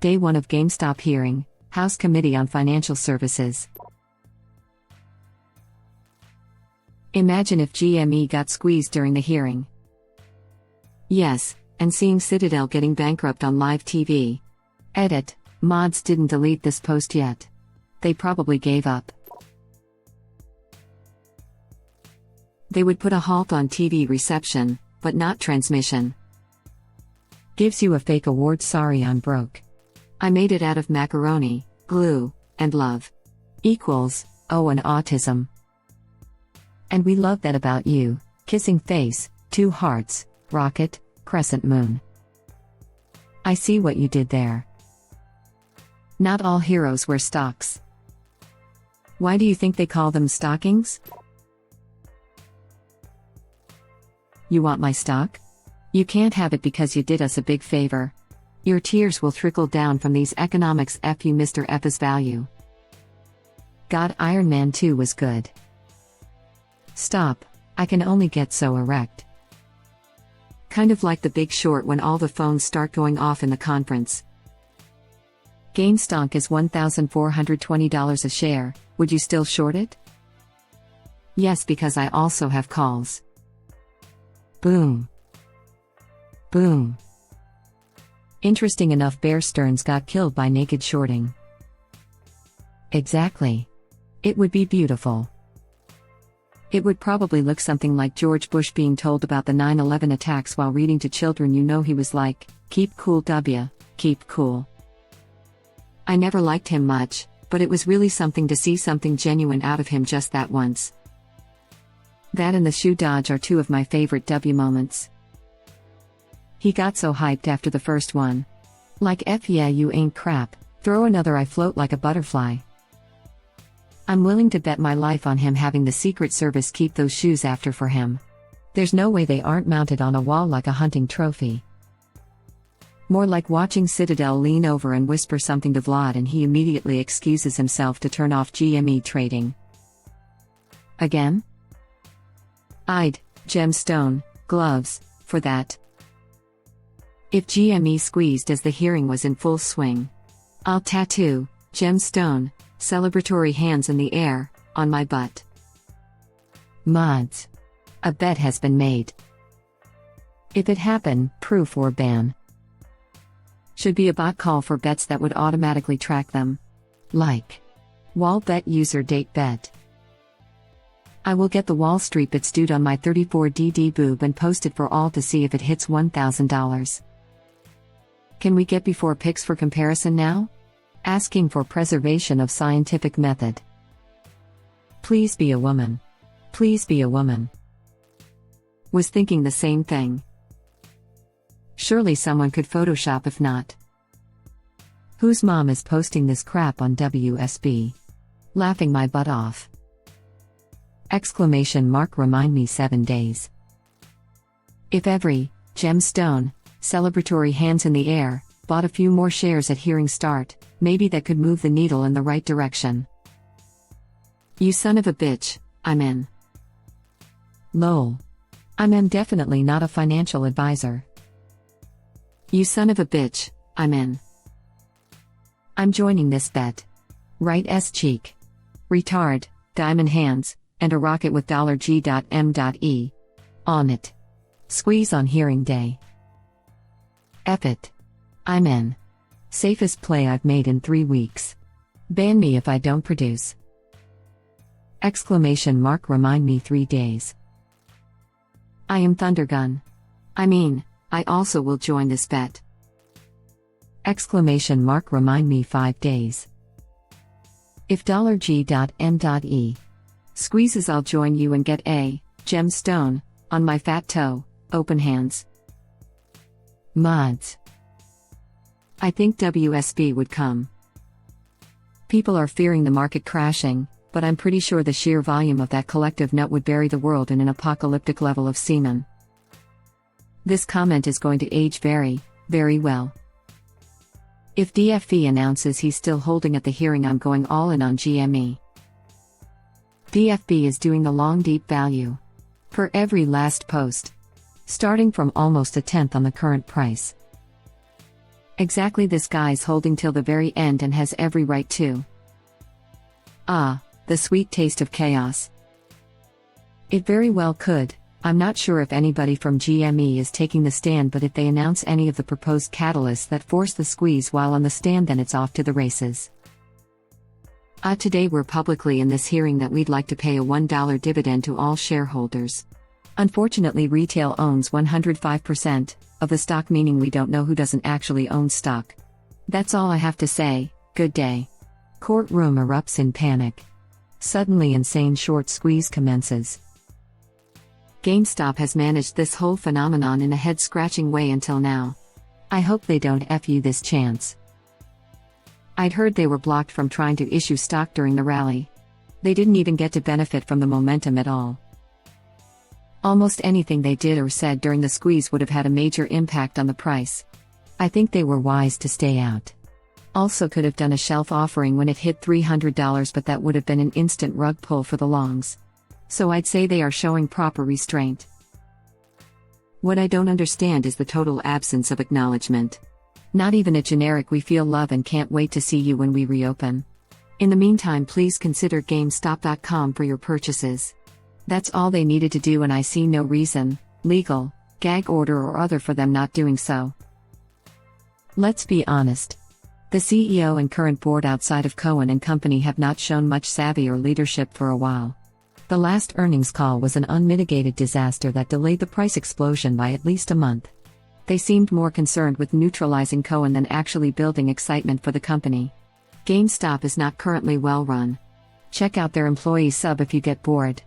Day 1 of GameStop hearing, House Committee on Financial Services. Imagine if GME got squeezed during the hearing. Yes, and seeing Citadel getting bankrupt on live TV. Edit, mods didn't delete this post yet. They probably gave up. They would put a halt on TV reception, but not transmission. Gives you a fake award. Sorry, I'm broke. I made it out of macaroni, glue, and love. Equals, oh, and autism. And we love that about you. Kissing face, 2 hearts, rocket, crescent moon. I see what you did there. Not all heroes wear stocks. Why do you think they call them stockings? You want my stock? You can't have it because you did us a big favor. Your tears will trickle down from these economics. F you, Mr. F's value. God, Iron Man 2 was good. Stop, I can only get so erect. Kind of like The Big Short when all the phones start going off in the conference. GameStop is $1,420 a share, would you still short it? Yes, because I also have calls. Boom. Boom. Interesting enough, Bear Stearns got killed by naked shorting. Exactly. It would be beautiful. It would probably look something like George Bush being told about the 9/11 attacks while reading to children. You know, he was like, "Keep cool, W, keep cool." I never liked him much, but it was really something to see something genuine out of him just that once. That and the shoe dodge are 2 of my favorite W moments. He got so hyped after the first one. Like, F yeah, you ain't crap, throw another, I float like a butterfly. I'm willing to bet my life on him having the Secret Service keep those shoes after for him. There's no way they aren't mounted on a wall like a hunting trophy. More like watching Citadel lean over and whisper something to Vlad and he immediately excuses himself to turn off GME trading. Again? I'd gemstone gloves for that. If GME squeezed as the hearing was in full swing, I'll tattoo gemstone celebratory hands in the air on my butt. Mods. A bet has been made. If it happen, proof or ban. Should be a bot call for bets that would automatically track them. Like WallBet user date bet. I will get the WallStreetBets dude on my 34DD boob and post it for all to see if it hits $1,000. Can we get before picks for comparison now? Asking for preservation of scientific method. Please be a woman. Please be a woman. Was thinking the same thing. Surely someone could Photoshop, if not. Whose mom is posting this crap on WSB? Laughing my butt off. Exclamation mark, remind me 7 days. If every gemstone celebratory hands in the air bought a few more shares at hearing start, maybe that could move the needle in the right direction. You son of a bitch, I'm in. Lol. I'm definitely not a financial advisor. You son of a bitch, I'm in. I'm joining this bet. Right S cheek. Retard, diamond hands, and a rocket with $G.M.E. on it. Squeeze on hearing day. F it. I'm in. Safest play I've made in 3 weeks. Ban me if I don't produce. Exclamation mark, remind me 3 days. I am Thundergun. I also will join this bet. Exclamation mark, remind me 5 days. If $G.M.E. squeezes, I'll join you and get a gemstone on my fat toe, open hands. Mods. I think WSB would come. People are fearing the market crashing, but I'm pretty sure the sheer volume of that collective nut would bury the world in an apocalyptic level of semen. This comment is going to age very, very well. If DFE announces he's still holding at the hearing, I'm going all in on GME. DFB is doing the long deep value. Per every last post. Starting from almost a tenth on the current price. Exactly, this guy's holding till the very end and has every right to. Ah, the sweet taste of chaos. It very well could. I'm not sure if anybody from GME is taking the stand, but if they announce any of the proposed catalysts that force the squeeze while on the stand, then it's off to the races. Today we're publicly in this hearing that we'd like to pay a $1 dividend to all shareholders. Unfortunately, retail owns 105% of the stock, meaning we don't know who doesn't actually own stock. That's all I have to say. Good day. Courtroom erupts in panic. Suddenly insane short squeeze commences. GameStop has managed this whole phenomenon in a head-scratching way until now. I hope they don't F you this chance. I'd heard they were blocked from trying to issue stock during the rally. They didn't even get to benefit from the momentum at all. Almost anything they did or said during the squeeze would have had a major impact on the price. I think they were wise to stay out. Also could have done a shelf offering when it hit $300, but that would have been an instant rug pull for the longs. So I'd say they are showing proper restraint. What I don't understand is the total absence of acknowledgement. Not even a generic "we feel love and can't wait to see you when we reopen." In the meantime, please consider GameStop.com for your purchases. That's all they needed to do, and I see no reason, legal, gag order or other, for them not doing so. Let's be honest. The CEO and current board outside of Cohen and Company have not shown much savvy or leadership for a while. The last earnings call was an unmitigated disaster that delayed the price explosion by at least a month. They seemed more concerned with neutralizing Cohen than actually building excitement for the company. GameStop is not currently well run. Check out their employee sub if you get bored.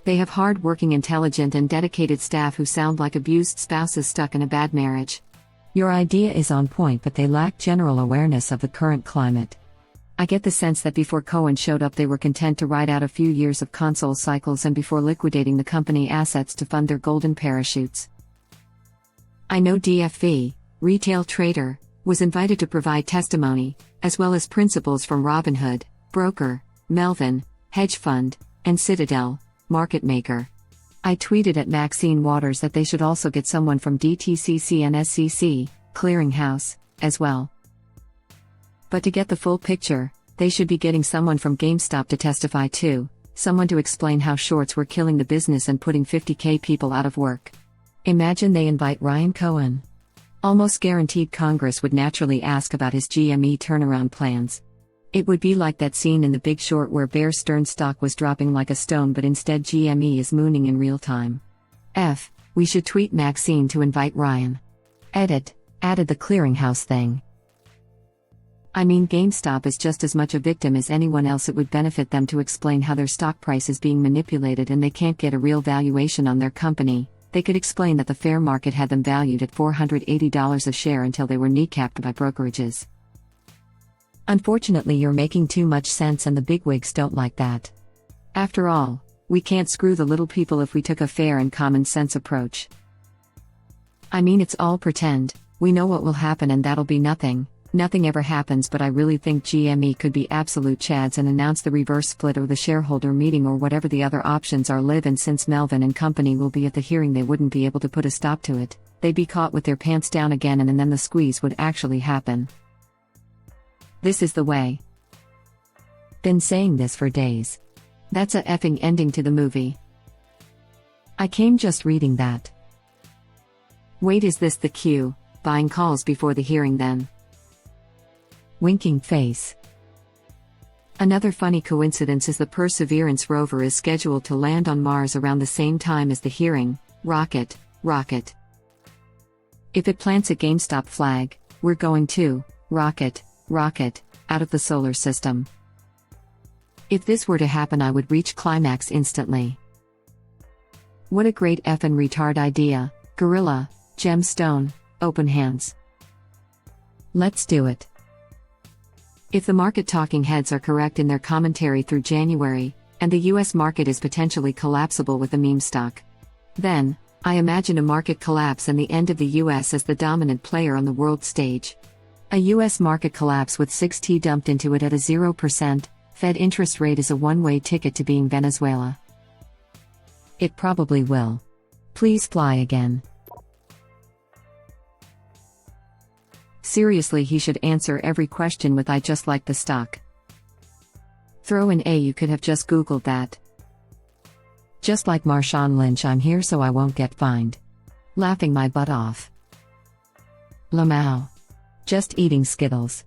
They have hard-working, intelligent and dedicated staff who sound like abused spouses stuck in a bad marriage. Your idea is on point, but they lack general awareness of the current climate. I get the sense that before Cohen showed up they were content to ride out a few years of console cycles and before liquidating the company assets to fund their golden parachutes. I know DFV, retail trader, was invited to provide testimony, as well as principals from Robinhood, broker, Melvin, hedge fund, and Citadel, market maker. I tweeted at Maxine Waters that they should also get someone from DTCC and SCC, clearinghouse, as well. But to get the full picture, they should be getting someone from GameStop to testify too, someone to explain how shorts were killing the business and putting 50,000 people out of work. Imagine they invite Ryan Cohen. Almost guaranteed Congress would naturally ask about his GME turnaround plans. It would be like that scene in The Big Short where Bear Stearns stock was dropping like a stone, but instead GME is mooning in real time. We should tweet Maxine to invite Ryan. Edit, added the clearinghouse thing. I mean, GameStop is just as much a victim as anyone else. It would benefit them to explain how their stock price is being manipulated and they can't get a real valuation on their company. They could explain that the fair market had them valued at $480 a share until they were kneecapped by brokerages. Unfortunately, you're making too much sense and the bigwigs don't like that. After all, we can't screw the little people if we took a fair and common sense approach. I mean, it's all pretend. We know what will happen and that'll be nothing. Nothing ever happens, but I really think GME could be absolute chads and announce the reverse split or the shareholder meeting or whatever the other options are live, and since Melvin and Company will be at the hearing they wouldn't be able to put a stop to it. They'd be caught with their pants down again and then the squeeze would actually happen. This is the way. Been saying this for days. That's a effing ending to the movie. I came just reading that. Wait, is this the cue? Buying calls before the hearing then. Winking face. Another funny coincidence is the Perseverance rover is scheduled to land on Mars around the same time as the hearing. Rocket. If it plants a GameStop flag, we're going to rocket out of the solar system. If this were to happen, I would reach climax instantly. What a great effin' retard idea. Gorilla, gemstone, open hands. Let's do it. If the market talking heads are correct in their commentary through January, and the US market is potentially collapsible with the meme stock, then, I imagine a market collapse and the end of the US as the dominant player on the world stage. A US market collapse with 6T dumped into it at a 0% Fed interest rate is a one-way ticket to being Venezuela. It probably will. Please fly again. Seriously, he should answer every question with "I just like the stock." Throw in "A, you could have just Googled that." Just like Marshawn Lynch, I'm here so I won't get fined. Laughing my butt off. Lamau. Just eating Skittles.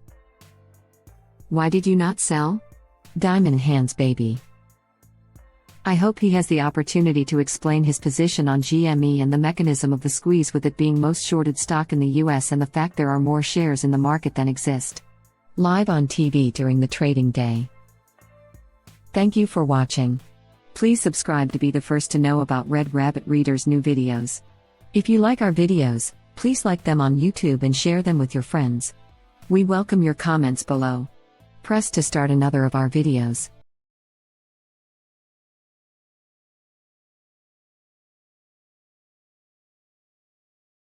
Why did you not sell? Diamond hands baby. I hope he has the opportunity to explain his position on GME and the mechanism of the squeeze, with it being most shorted stock in the US and the fact there are more shares in the market than exist. Live on TV during the trading day. Thank you for watching. Please subscribe to be the first to know about Red Rabbit Reader's new videos. If you like our videos, please like them on YouTube and share them with your friends. We welcome your comments below. Press to start another of our videos.